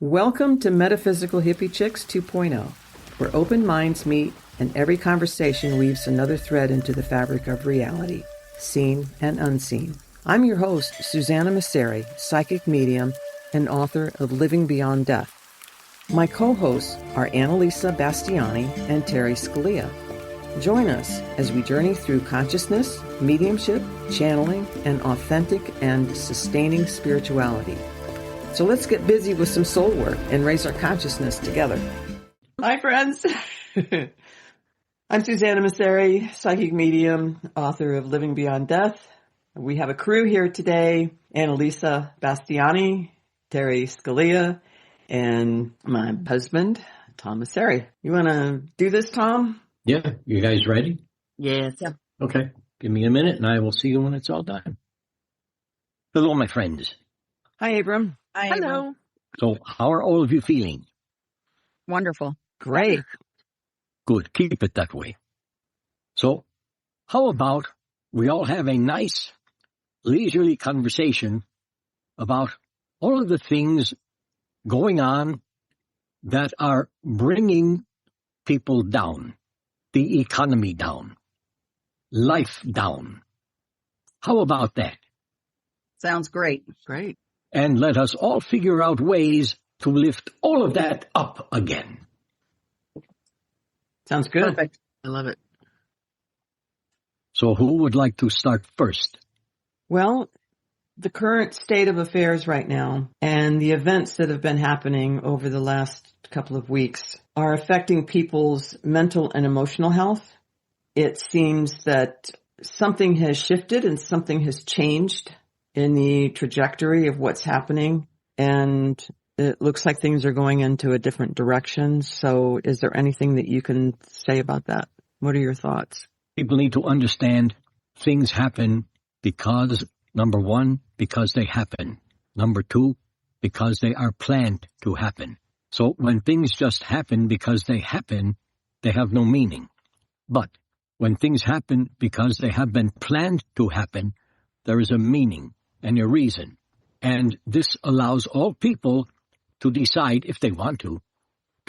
Welcome to Metaphysical Hippie Chicks 2.0, where open minds meet and every conversation weaves another thread into the fabric of reality, seen and unseen. I'm your host, Susanna Masseri, psychic medium and author of Living Beyond Death. My co-hosts are Annalisa Bastiani and Terry Scalia. Join us as we journey through consciousness, mediumship, channeling, and authentic and sustaining spirituality. So let's get busy with some soul work and raise our consciousness together. Hi, friends. I'm Susanna Masseri, psychic medium, author of Living Beyond Death. We have a crew here today, Annalisa Bastiani, Terry Scalia, and my husband, Tom Masseri. You want to do this, Tom? Yeah. You guys ready? Yes. Yeah. Okay. Give me a minute and I will see you when it's all done. Hello, my friends. Hi, Abram. Hi, Hello. Abram. So how are all of you feeling? Wonderful. Great. Good. Keep it that way. So how about we all have a nice, leisurely conversation about all of the things going on that are bringing people down, the economy down, life down. How about that? Sounds great. Great. And let us all figure out ways to lift all of that up again. Sounds good. Perfect. I love it. So who would like to start first? Well, the current state of affairs right now and the events that have been happening over the last couple of weeks are affecting people's mental and emotional health. It seems that something has shifted and something has changed in the trajectory of what's happening, and it looks like things are going into a different direction. So is there anything that you can say about that? What are your thoughts? People need to understand things happen because, number one, because they happen. Number two, because they are planned to happen. So when things just happen because they happen, they have no meaning. But when things happen because they have been planned to happen, there is a meaning and a reason. And this allows all people to decide, if they want to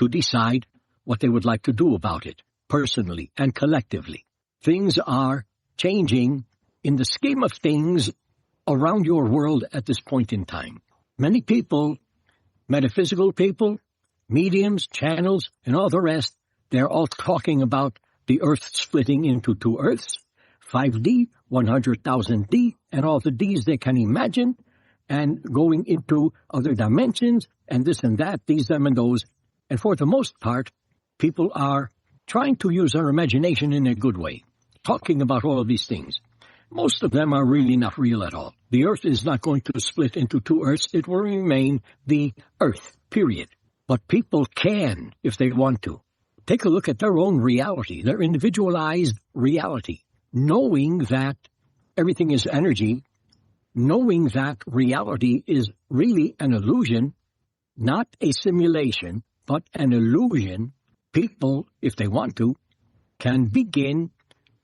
decide what they would like to do about it, personally and collectively. Things are changing in the scheme of things around your world at this point in time. Many people, metaphysical people, mediums, channels, and all the rest, they're all talking about the earth splitting into two earths, 5D, 100,000D, and all the Ds they can imagine, and going into other dimensions, and this and that, these, them, and those. And for the most part, people are trying to use their imagination in a good way, talking about all of these things. Most of them are really not real at all. The earth is not going to split into two earths. It will remain the earth, period. But people can, if they want to, take a look at their own reality, their individualized reality, knowing that everything is energy, knowing that reality is really an illusion, not a simulation, but an illusion. People, if they want to, can begin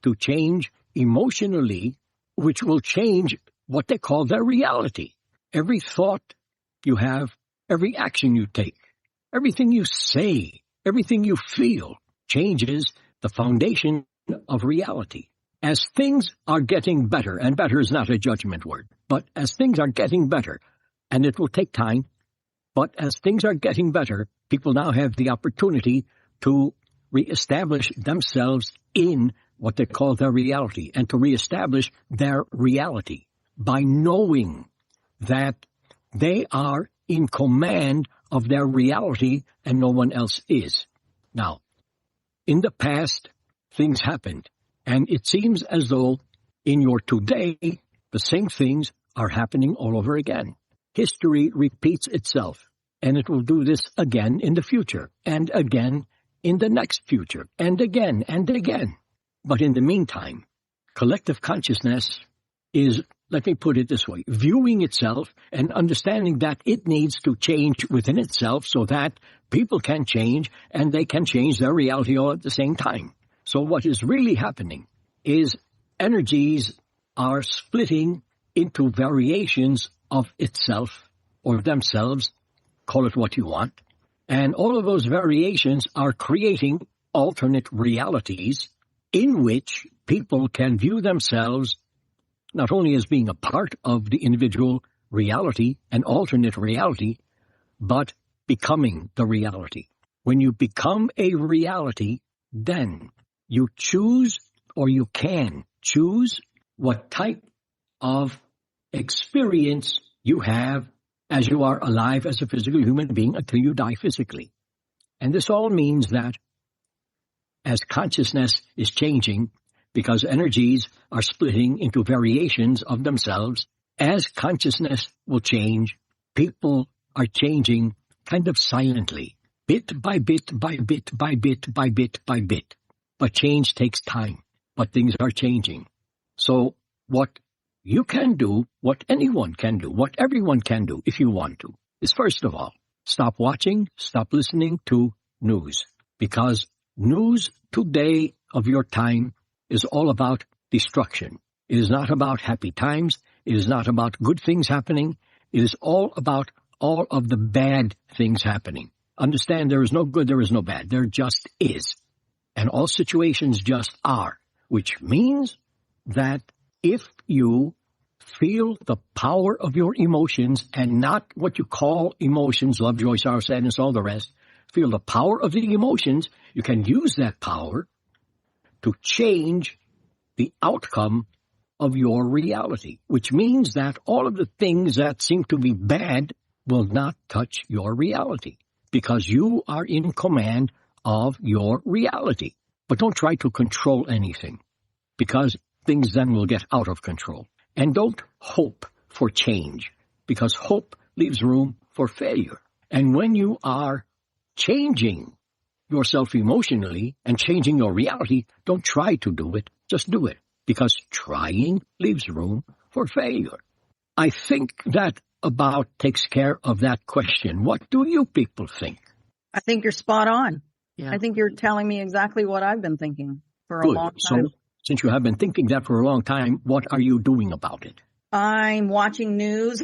to change emotionally, which will change what they call their reality. Every thought you have, every action you take, everything you say, everything you feel changes the foundation of reality. As things are getting better, and better is not a judgment word, but as things are getting better, and it will take time, but as things are getting better, people now have the opportunity to reestablish themselves in what they call their reality, and to reestablish their reality by knowing that they are in command of their reality and no one else is. Now, in the past, things happened, and it seems as though in your today, the same things are happening all over again. History repeats itself, and it will do this again in the future, and again in the next future, and again and again. But in the meantime, collective consciousness is, let me put it this way, viewing itself and understanding that it needs to change within itself so that people can change and they can change their reality all at the same time. So what is really happening is energies are splitting into variations of itself or themselves call it what you want. And all of those variations are creating alternate realities in which people can view themselves not only as being a part of the individual reality, an alternate reality, but becoming the reality. When you become a reality, then you choose, or you can choose, what type of experience you have as you are alive as a physical human being until you die physically. And this all means that as consciousness is changing, because energies are splitting into variations of themselves, as consciousness will change, people are changing kind of silently, bit by bit by bit by bit by bit by bit. But change takes time, but things are changing. So what you can do, what anyone can do, what everyone can do if you want to, is first of all, stop watching, stop listening to news. Because news today of your time is all about destruction. It is not about happy times. It is not about good things happening. It is all about all of the bad things happening. Understand, there is no good, there is no bad. There just is. And all situations just are, which means that if you feel the power of your emotions and not what you call emotions, love, joy, sorrow, sadness, all the rest, feel the power of the emotions, you can use that power to change the outcome of your reality, which means that all of the things that seem to be bad will not touch your reality because you are in command of your reality. But don't try to control anything because things then will get out of control. And don't hope for change because hope leaves room for failure. And when you are changing yourself emotionally and changing your reality, don't try to do it, just do it, because trying leaves room for failure. I think that about takes care of that question. What do you people think? I think you're spot on. Yeah. I think you're telling me exactly what I've been thinking for a long time. So, since you have been thinking that for a long time, what are you doing about it? I'm watching news.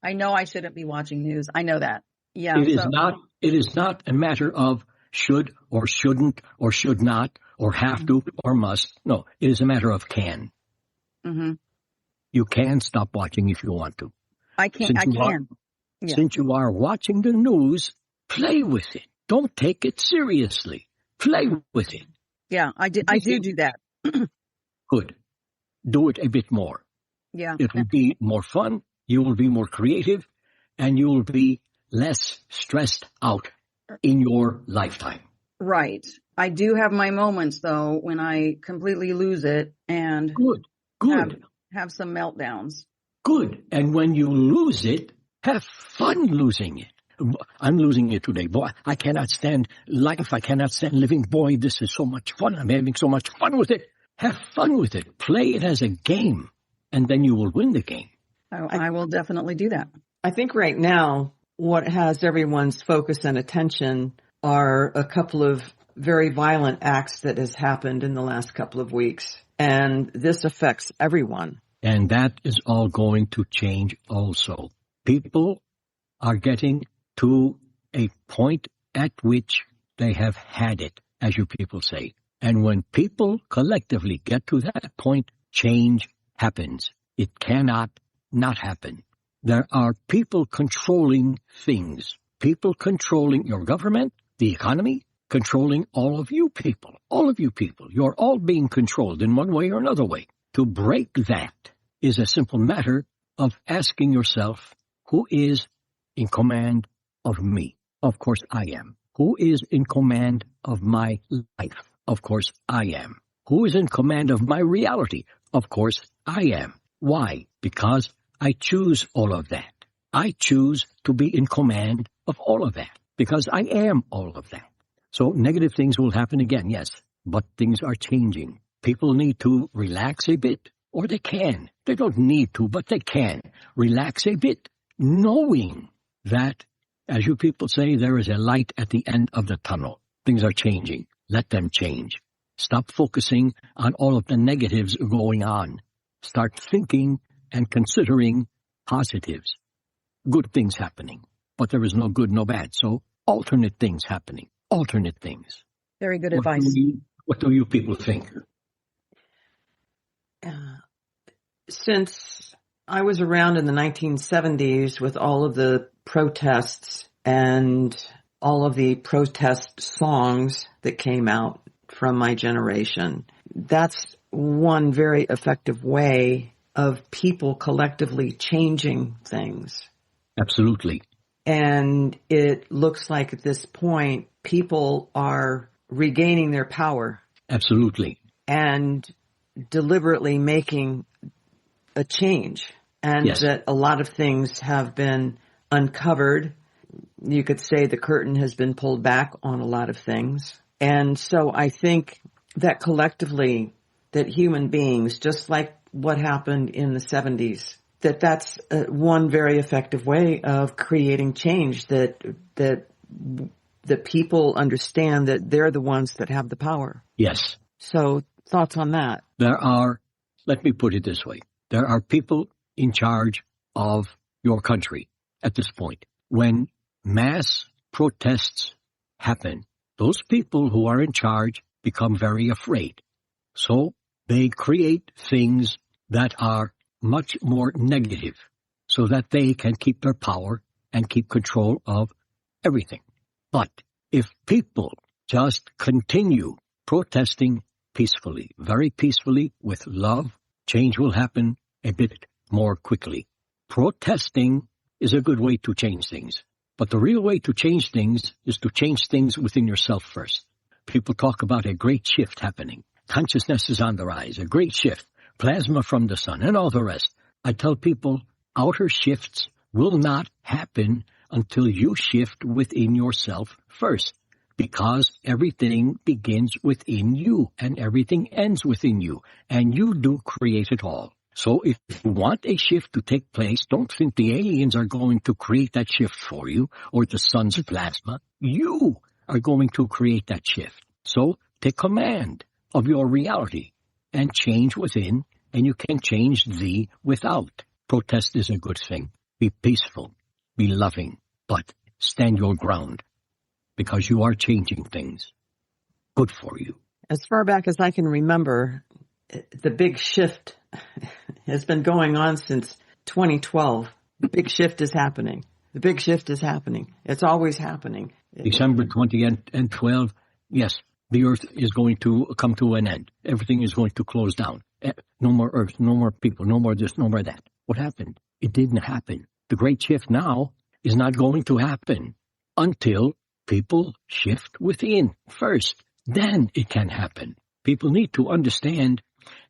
I know I shouldn't be watching news. I know that. Yeah. It is not a matter of should or shouldn't or should not or have to or must. No, it is a matter of can. Mm-hmm. You can stop watching if you want to. I can. Yeah. Since you are watching the news, play with it. Don't take it seriously. Play with it. Yeah, I do that. Good. Do it a bit more. Yeah. It will be more fun. You will be more creative and you will be less stressed out in your lifetime. Right. I do have my moments though when I completely lose it and Good. Have some meltdowns. Good. And when you lose it, have fun losing it. I'm losing it today. Boy, I cannot stand life. I cannot stand living. Boy, this is so much fun. I'm having so much fun with it. Have fun with it. Play it as a game, and then you will win the game. I will definitely do that. I think right now what has everyone's focus and attention are a couple of very violent acts that has happened in the last couple of weeks. And this affects everyone. And that is all going to change also. People are getting to a point at which they have had it, as you people say. And when people collectively get to that point, change happens. It cannot not happen. There are people controlling things. People controlling your government, the economy, controlling all of you people. All of you people. You're all being controlled in one way or another way. To break that is a simple matter of asking yourself, who is in command of me? Of course I am. Who is in command of my life? Of course I am. Who is in command of my reality? Of course I am. Why? Because I choose all of that. I choose to be in command of all of that because I am all of that. So negative things will happen again, yes, but things are changing. People need to relax a bit, or they can. They don't need to, but they can. Relax a bit, knowing that, as you people say, there is a light at the end of the tunnel. Things are changing. Let them change. Stop focusing on all of the negatives going on. Start thinking and considering positives. good things happening, but there is no good, no bad. So alternate things happening, alternate things. Very good advice. What do you people think? Since I was around in the 1970s with all of the protests and all of the protest songs that came out from my generation, that's one very effective way of people collectively changing things. Absolutely. And it looks like at this point, people are regaining their power. Absolutely. And deliberately making a change. And yes. That a lot of things have been uncovered. You could say the curtain has been pulled back on a lot of things. And so I think that collectively, that human beings, just like what happened in the 70s, that's one very effective way of creating change, that people understand that they're the ones that have the power. Yes. So thoughts on that? Let me put it this way. There are people in charge of your country at this point. When mass protests happen, those people who are in charge become very afraid. So they create things that are much more negative so that they can keep their power and keep control of everything. But if people just continue protesting peacefully, very peacefully, with love, change will happen a bit more quickly. Protesting is a good way to change things. But the real way to change things is to change things within yourself first. People talk about a great shift happening. Consciousness is on the rise, a great shift. Plasma from the sun and all the rest. I tell people outer shifts will not happen until you shift within yourself first. Because everything begins within you and everything ends within you. And you do create it all. So if you want a shift to take place, don't think the aliens are going to create that shift for you or the sun's plasma. You are going to create that shift. So take command of your reality and change within, and you can change the without. Protest is a good thing. Be peaceful, be loving, but stand your ground because you are changing things. Good for you. As far back as I can remember, the big shift has been going on since 2012. The big shift is happening. The big shift is happening. It's always happening. December 20 and 12, yes, the earth is going to come to an end. Everything is going to close down. No more earth, no more people, no more this, no more that. What happened? It didn't happen. The great shift now is not going to happen until people shift within first. Then it can happen. People need to understand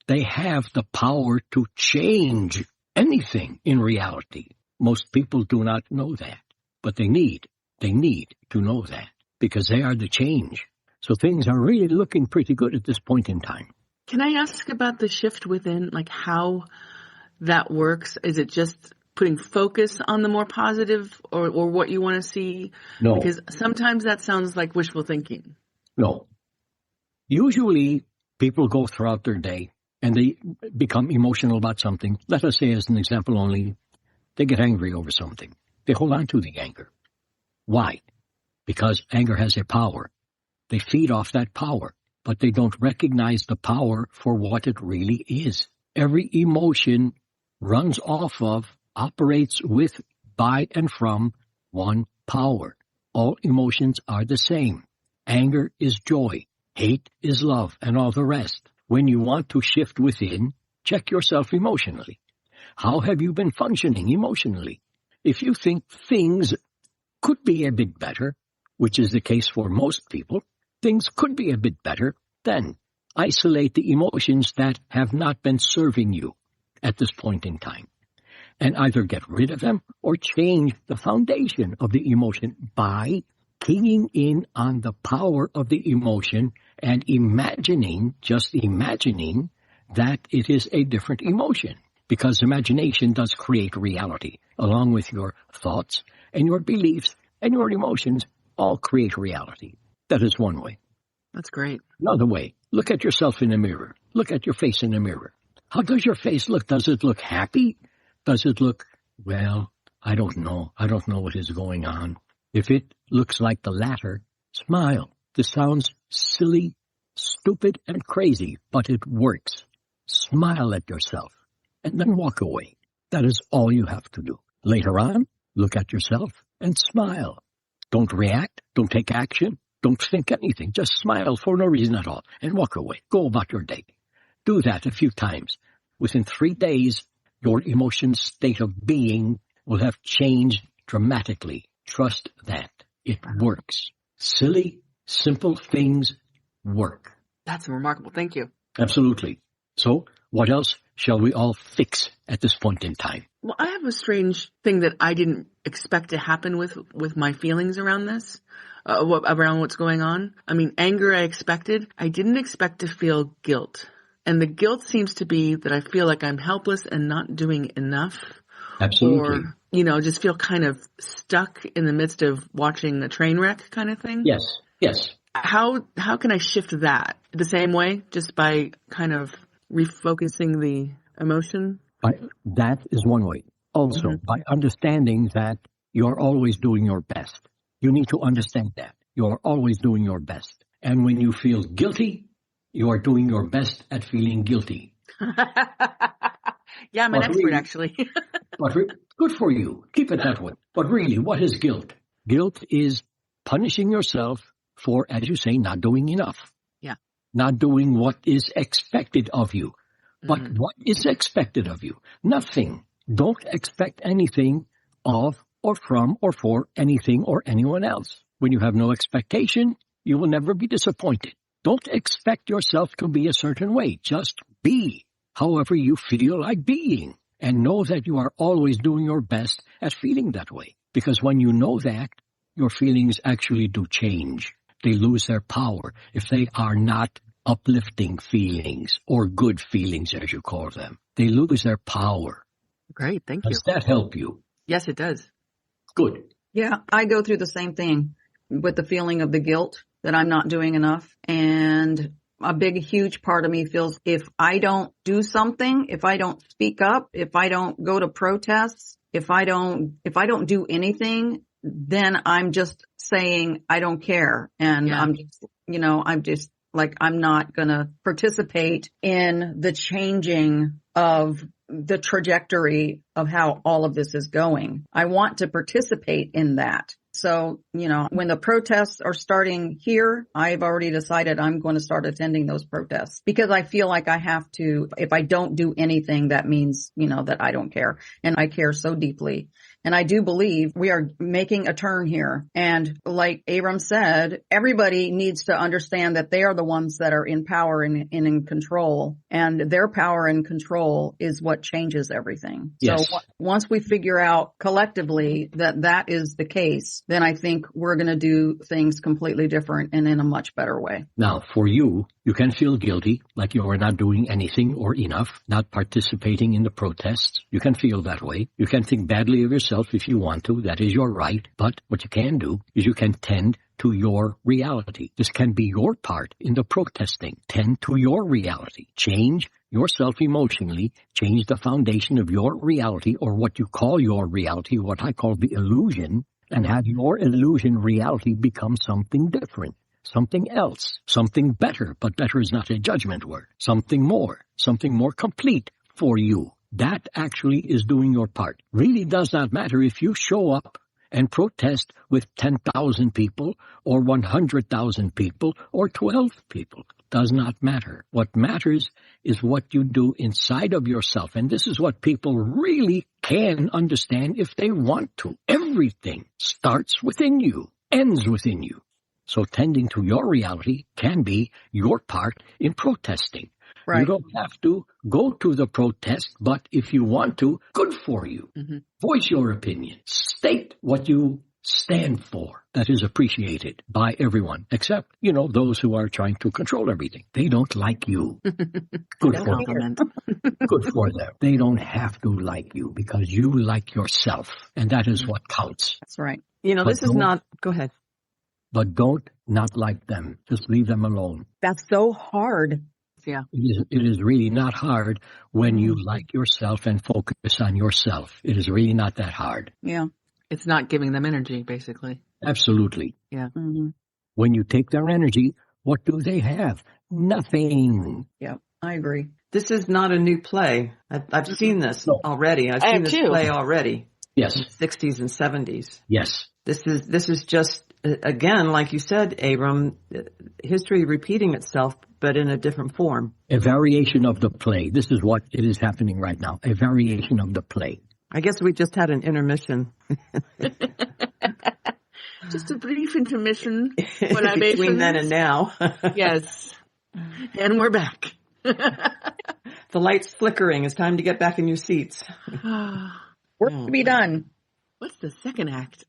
they have the power to change anything in reality. Most people do not know that, but they need to know that because they are the change. So things are really looking pretty good at this point in time. Can I ask about the shift within, like how that works? Is it just putting focus on the more positive or what you want to see? No. Because sometimes that sounds like wishful thinking. No. Usually people go throughout their day and they become emotional about something. Let us say as an example only, they get angry over something. They hold on to the anger. Why? Because anger has a power. They feed off that power, but they don't recognize the power for what it really is. Every emotion runs off of, operates with, by, and from one power. All emotions are the same. Anger is joy. Hate is love, and all the rest. When you want to shift within, check yourself emotionally. How have you been functioning emotionally? If you think things could be a bit better, which is the case for most people, things could be a bit better, then isolate the emotions that have not been serving you at this point in time. And either get rid of them or change the foundation of the emotion by keying in on the power of the emotion and just imagining that it is a different emotion. Because imagination does create reality, along with your thoughts and your beliefs and your emotions all create reality. That is one way. That's great. Another way, look at yourself in the mirror. Look at your face in the mirror. How does your face look? Does it look happy? Does it look, well, I don't know. I don't know what is going on. If it looks like the latter, smile. This sounds silly, stupid, and crazy, but it works. Smile at yourself and then walk away. That is all you have to do. Later on, look at yourself and smile. Don't react. Don't take action. Don't think anything. Just smile for no reason at all and walk away. Go about your day. Do that a few times. Within 3 days, your emotion state of being will have changed dramatically. Trust that. It works. Silly, simple things work. That's remarkable. Thank you. Absolutely. So, what else shall we all fix at this point in time? Well, I have a strange thing that I didn't expect to happen with my feelings around this, around what's going on. I mean, anger I expected. I didn't expect to feel guilt. And the guilt seems to be that I feel like I'm helpless and not doing enough. Absolutely. Or, just feel kind of stuck in the midst of watching a train wreck kind of thing. Yes. How can I shift that the same way, just by kind of refocusing the emotion? That is one way. Also, by understanding that you're always doing your best. You need to understand that. You're always doing your best. And when you feel guilty, you are doing your best at feeling guilty. Yeah, I'm an expert, actually. Good for you. Keep it that way. But really, what is guilt? Guilt is punishing yourself for, as you say, not doing enough. Yeah. Not doing what is expected of you. But what is expected of you? Nothing. Don't expect anything of or from or for anything or anyone else. When you have no expectation, you will never be disappointed. Don't expect yourself to be a certain way. Just be however you feel like being. And know that you are always doing your best at feeling that way. Because when you know that, your feelings actually do change. They lose their power if they are not uplifting feelings or good feelings, as you call them. They lose their power. Great, thank you. Does that help you? Yes, it does. Good. Yeah, I go through the same thing with the feeling of the guilt that I'm not doing enough. And a big, huge part of me feels if I don't do something, if I don't speak up, if I don't go to protests, if I don't do anything, then I'm just saying I don't care. And I'm just like, I'm not going to participate in the changing of the trajectory of how all of this is going. I want to participate in that. So, when the protests are starting here, I've already decided I'm going to start attending those protests because I feel like I have to. If I don't do anything, that means, that I don't care. And I care so deeply. And I do believe we are making a turn here. And like Abram said, everybody needs to understand that they are the ones that are in power and in control. And their power and control is what changes everything. Yes. So once we figure out collectively that is the case, then I think we're going to do things completely different and in a much better way. Now, for you, you can feel guilty, like you are not doing anything or enough, not participating in the protests. You can feel that way. You can think badly of yourself if you want to. That is your right. But what you can do is you can tend to your reality. This can be your part in the protesting. Tend to your reality. Change yourself emotionally. Change the foundation of your reality, or what you call your reality, what I call the illusion, and have your illusion reality become something different. Something else, something better, but better is not a judgment word. Something more complete for you. That actually is doing your part. Really does not matter if you show up and protest with 10,000 people or 100,000 people or 12 people. Does not matter. What matters is what you do inside of yourself. And this is what people really can understand if they want to. Everything starts within you, ends within you. So tending to your reality can be your part in protesting. Right. You don't have to go to the protest, but if you want to, good for you. Mm-hmm. Voice your opinion. State what you stand for. That is appreciated by everyone, except, those who are trying to control everything. They don't like you. Good for them. Good for them. They don't have to like you because you like yourself, and that is what counts. That's right. This is not... Go ahead. But don't not like them. Just leave them alone. That's so hard. yeah. It is really not hard when you like yourself and focus on yourself. It is really not that hard. Yeah. It's not giving them energy, basically. Absolutely. Yeah. Mm-hmm. When you take their energy, what do they have? Nothing. Yeah, I agree. This is not a new play. I've seen this already. I've I seen have this too. play already. Yes. In the 60s and 70s. Yes. This is just, again, like you said, Abram, history repeating itself, but in a different form. A variation of the play. This is what it is happening right now. A variation of the play. I guess we just had an intermission. Just a brief intermission. Between then and now. Yes. And we're back. The light's flickering. It's time to get back in your seats. Work to be done. What's the second act?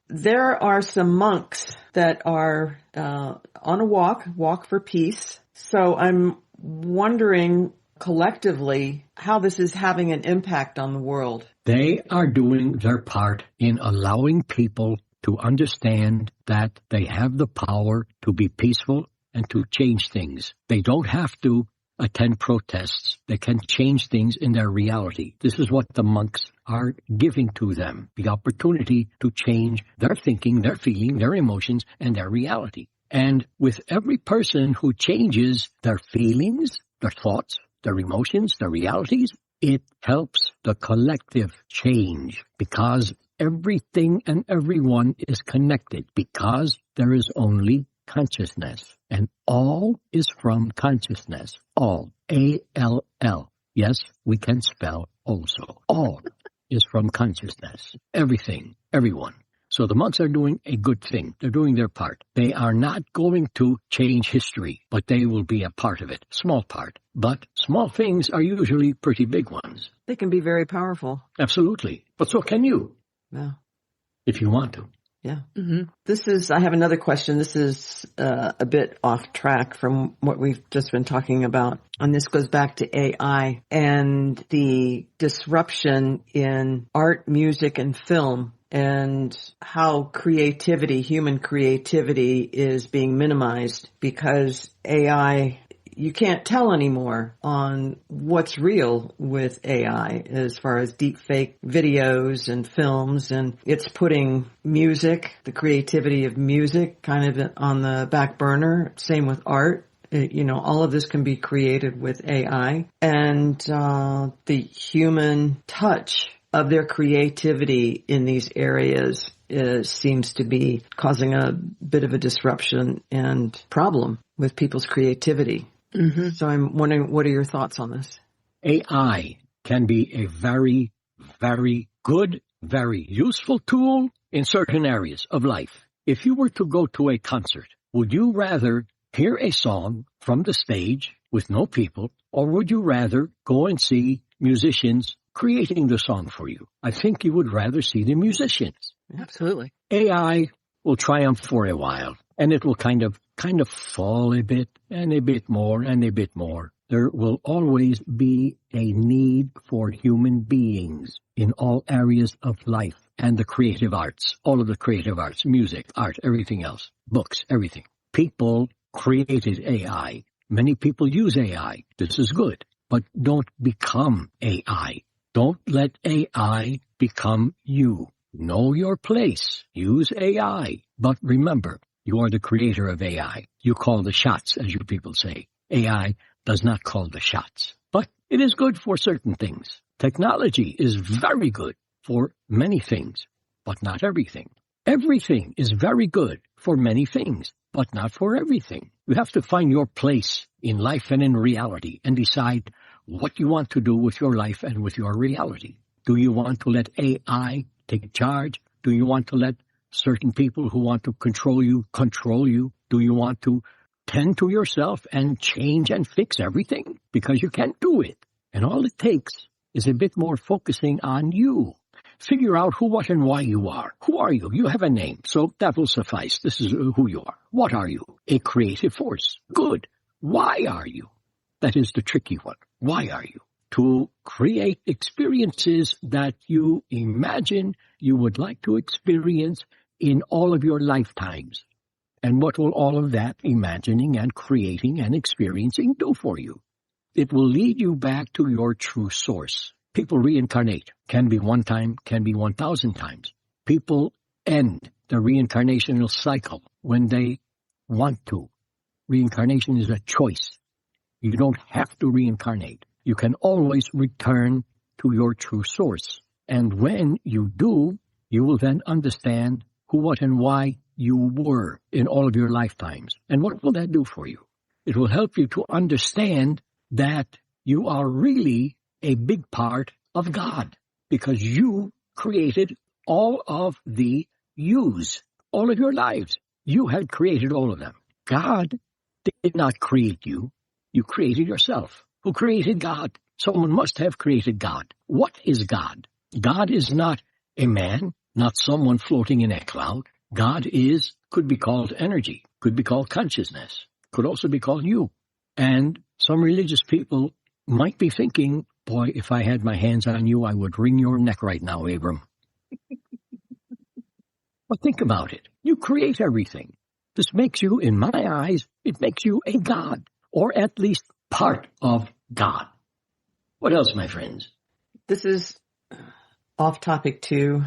There are some monks that are on a walk for peace. So I'm wondering collectively how this is having an impact on the world. They are doing their part in allowing people to understand that they have the power to be peaceful and to change things. They don't have to attend protests. They can change things in their reality. This is what the monks are giving to them, the opportunity to change their thinking, their feeling, their emotions, and their reality. And with every person who changes their feelings, their thoughts, their emotions, their realities, it helps the collective change because everything and everyone is connected because there is only consciousness. And all is from consciousness. All. A-L-L. Yes, we can spell also. All is from consciousness. Everything, everyone. So the monks are doing a good thing. They're doing their part. They are not going to change history, but they will be a part of it. Small part. But small things are usually pretty big ones. They can be very powerful. Absolutely. But so can you. Yeah. If you want to. Yeah. Mm-hmm. I have another question. This is a bit off track from what we've just been talking about. And this goes back to AI and the disruption in art, music, and film and how creativity, human creativity is being minimized because AI, you can't tell anymore on what's real with AI as far as deep fake videos and films, and it's putting music, the creativity of music kind of on the back burner. Same with art. All of this can be created with AI, and the human touch of their creativity in these areas seems to be causing a bit of a disruption and problem with people's creativity. Mm-hmm. So I'm wondering, what are your thoughts on this? AI can be a very, very good, very useful tool in certain areas of life. If you were to go to a concert, would you rather hear a song from the stage with no people, or would you rather go and see musicians creating the song for you? I think you would rather see the musicians. Absolutely. AI will triumph for a while, and it will kind of fall a bit and a bit more and a bit more. There will always be a need for human beings in all areas of life and the creative arts, all of the creative arts, music, art, everything else, books, everything. People created AI. Many people use AI. This is good, but don't become AI. Don't let AI become you. Know your place. Use AI. But remember, you are the creator of AI. You call the shots, as you people say. AI does not call the shots. But it is good for certain things. Technology is very good for many things, but not everything. Everything is very good for many things, but not for everything. You have to find your place in life and in reality and decide what you want to do with your life and with your reality. Do you want to let AI take charge? Do you want to let certain people who want to control you? Do you want to tend to yourself and change and fix everything? Because you can't do it. And all it takes is a bit more focusing on you. Figure out who, what, and why you are. Who are you? You have a name, so that will suffice. This is who you are. What are you? A creative force. Good. Why are you? That is the tricky one. Why are you? To create experiences that you imagine you would like to experience in all of your lifetimes. And what will all of that imagining and creating and experiencing do for you? It will lead you back to your true source. People reincarnate. Can be one time, can be 1,000 times. People end the reincarnational cycle when they want to. Reincarnation is a choice. You don't have to reincarnate. You can always return to your true source. And when you do, you will then understand who, what, and why you were in all of your lifetimes. And what will that do for you? It will help you to understand that you are really a big part of God, because you created all of the yous, all of your lives. You had created all of them. God did not create you. You created yourself. Who created God? Someone must have created God. What is God? God is not a man, not someone floating in a cloud. God could be called energy, could be called consciousness, could also be called you. And some religious people might be thinking, boy, if I had my hands on you, I would wring your neck right now, Abram. But think about it. You create everything. This makes you, in my eyes, it makes you a God, or at least part of God. What else, my friends? This is off topic too,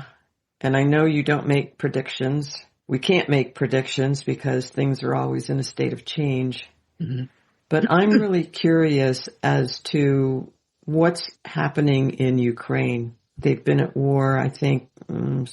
and I know you don't make predictions. We can't make predictions because things are always in a state of change. Mm-hmm. But I'm really curious as to what's happening in Ukraine. They've been at war, I think,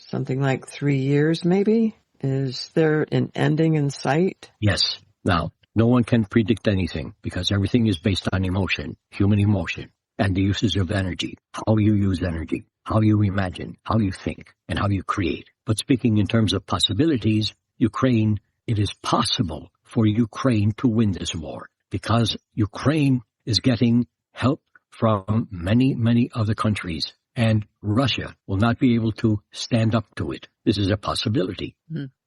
something like 3 years maybe. Is there an ending in sight? Yes. Now, no one can predict anything because everything is based on emotion, human emotion, and the usage of energy, how you use energy, how you imagine, how you think, and how you create. But speaking in terms of possibilities, Ukraine, it is possible for Ukraine to win this war because Ukraine is getting help from many, many other countries, and Russia will not be able to stand up to it. This is a possibility,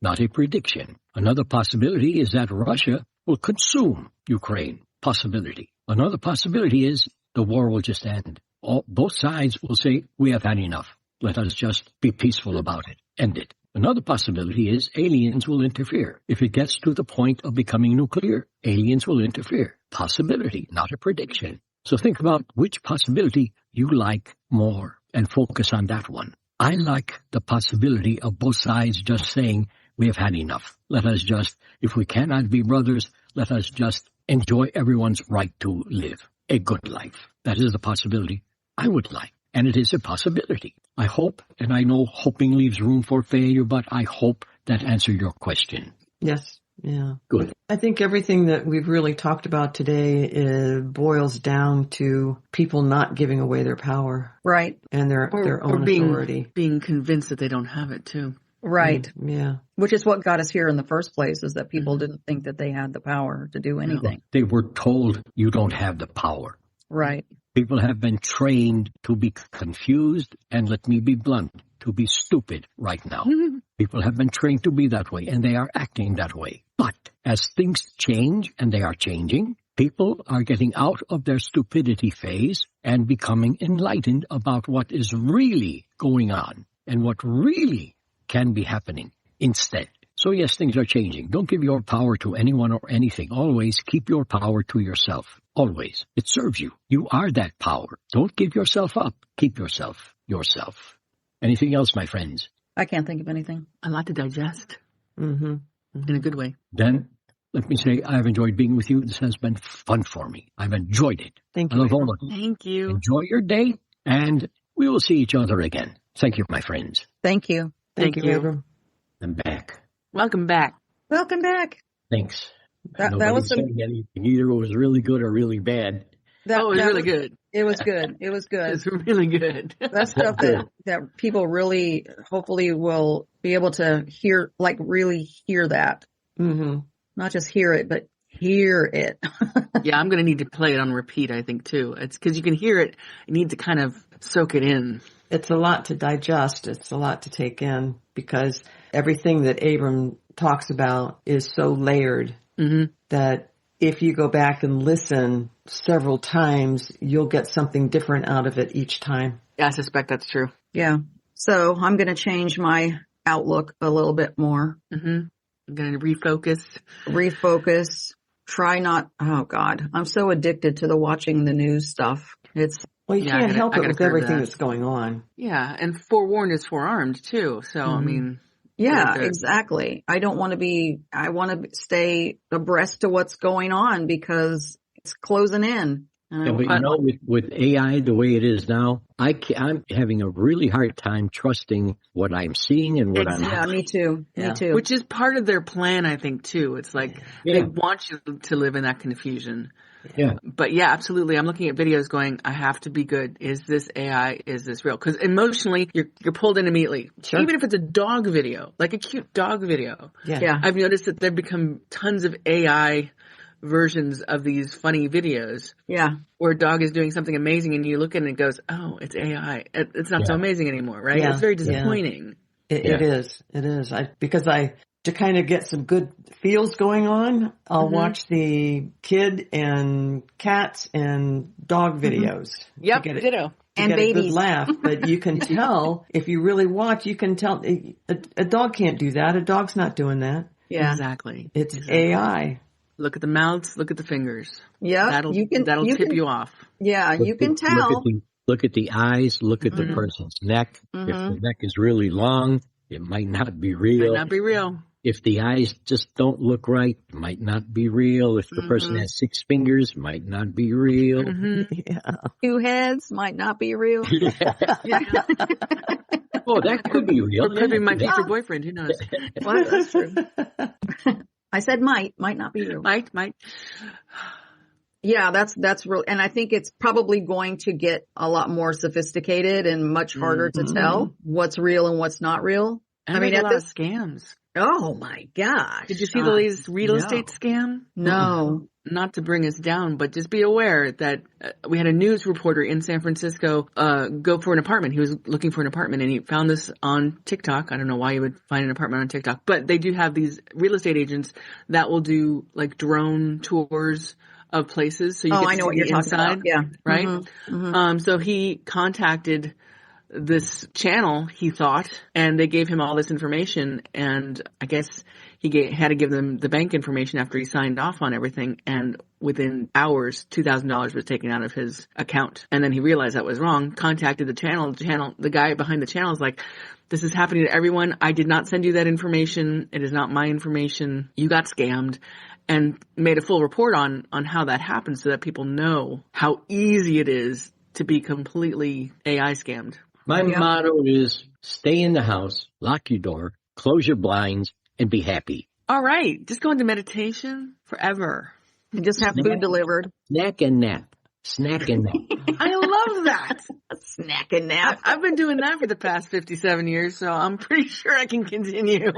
not a prediction. Another possibility is that Russia will consume Ukraine. Possibility. Another possibility is the war will just end. Both sides will say, we have had enough. Let us just be peaceful about it. End it. Another possibility is aliens will interfere. If it gets to the point of becoming nuclear, aliens will interfere. Possibility, not a prediction. So think about which possibility you like more and focus on that one. I like the possibility of both sides just saying, we have had enough. Let us just, if we cannot be brothers, let us just enjoy everyone's right to live a good life. That is the possibility I would like. And it is a possibility. I hope, and I know hoping leaves room for failure, but I hope that answered your question. Yes. Yeah. Good. I think everything that we've really talked about today boils down to people not giving away their power. Right. And their own authority. Being convinced that they don't have it too. Right. Yeah. Which is what got us here in the first place, is that people didn't think that they had the power to do anything. They were told you don't have the power. Right. People have been trained to be confused, and let me be blunt, to be stupid right now. People have been trained to be that way, and they are acting that way. But as things change, and they are changing, people are getting out of their stupidity phase and becoming enlightened about what is really going on and what really can be happening instead. So yes, things are changing. Don't give your power to anyone or anything. Always keep your power to yourself. Always. It serves you. You are that power. Don't give yourself up. Keep yourself. Anything else, my friends? I can't think of anything. A lot to digest. Mm-hmm. In a good way. Then, let me say, I've enjoyed being with you. This has been fun for me. I've enjoyed it. Thank I you. love all of you. Thank you. Enjoy your day, and we will see each other again. Thank you, my friends. Thank you. Thank you, Abram. I'm back. Welcome back. Welcome back. Thanks. That Nobody was said anything. Either it was really good or really bad. It was really good. It was good. It was good. It's really good. That's stuff that people really, hopefully, will be able to hear, like really hear that. Mm-hmm. Not just hear it, but hear it. Yeah, I'm going to need to play it on repeat, I think, too. It's because you can hear it. You need to kind of soak it in. It's a lot to digest. It's a lot to take in because everything that Abram talks about is so layered that if you go back and listen several times, you'll get something different out of it each time. Yeah, I suspect that's true. Yeah. So I'm going to change my outlook a little bit more. Mm-hmm. I'm going to refocus. Try not, oh God, I'm so addicted to watching the news stuff. Well, you Yeah, can't help I it gotta with curb everything that. that's going on. Yeah, and forewarned is forearmed too. So, I mean. Yeah, Like exactly. I want to stay abreast to what's going on because it's closing in. Yeah, but you know, with AI the way it is now, I'm having a really hard time trusting what I'm seeing and what I'm. Yeah, me too. Yeah. Me too. Which is part of their plan, I think, too. It's like they want you to live in that confusion. Yeah. But yeah, absolutely. I'm looking at videos going, I have to be good. Is this AI? Is this real? Because emotionally, you're pulled in immediately. Sure. Even if it's a dog video, like a cute dog video. Yeah. I've noticed that there've become tons of AI versions of these funny videos. Yeah. Where a dog is doing something amazing and you look at it and it goes, oh, it's AI. It's not so amazing anymore, right? Yeah. It's very disappointing. It is. It is. To kind of get some good feels going on, I'll watch the kid and cats and dog videos. Yep, to get ditto. And get a babies. good laugh, but you can tell, if you really watch, you can tell a dog can't do that. A dog's not doing that. Yeah. Exactly. It's AI. Look at the mouths, look at the fingers. Yeah. That'll tip you off. Yeah, you can tell. Look at the eyes, look at the person's neck. If the neck is really long, it might not be real. Might not be real. If the eyes just don't look right, it might not be real. If the person has 6 fingers, might not be real. Yeah. 2 heads might not be real. Oh, that could be real. Or could be my future boyfriend. Who knows? Well, that's true. I said might not be real. Might. Yeah, that's real. And I think it's probably going to get a lot more sophisticated and much harder to tell what's real and what's not real. I mean, a lot of scams. Oh my gosh. Did you see the latest real estate scam? No. Not to bring us down, but just be aware that we had a news reporter in San Francisco go for an apartment. He was looking for an apartment and he found this on TikTok. I don't know why you would find an apartment on TikTok, but they do have these real estate agents that will do like drone tours of places. So you get to I know see what you're the talking inside, about. Yeah. Right? So he contacted this channel, he thought, and they gave him all this information, and I guess he had to give them the bank information after he signed off on everything, and within hours, $2,000 was taken out of his account. And then he realized that was wrong, contacted the channel, the guy behind the channel is like, this is happening to everyone. I did not send you that information. It is not my information. You got scammed. And made a full report on how that happened so that people know how easy it is to be completely AI scammed. My motto is stay in the house, lock your door, close your blinds, and be happy. All right. Just go into meditation forever. And just have food delivered. Snack and nap. Snack and nap. I love that. A snack and nap. I've been doing that for the past 57 years, so I'm pretty sure I can continue.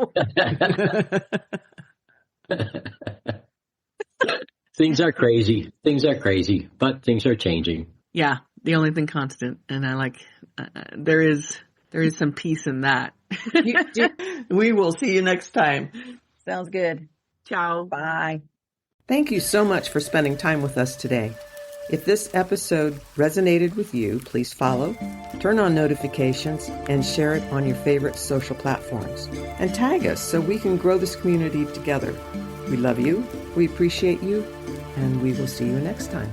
Things are crazy, but things are changing. Yeah, the only thing constant, and I like there is some peace in that. We will see you next time. Sounds good. Ciao. Bye. Thank you so much for spending time with us today. If this episode resonated with you, please follow, turn on notifications, and share it on your favorite social platforms. And tag us so we can grow this community together. We love you, we appreciate you, and we will see you next time.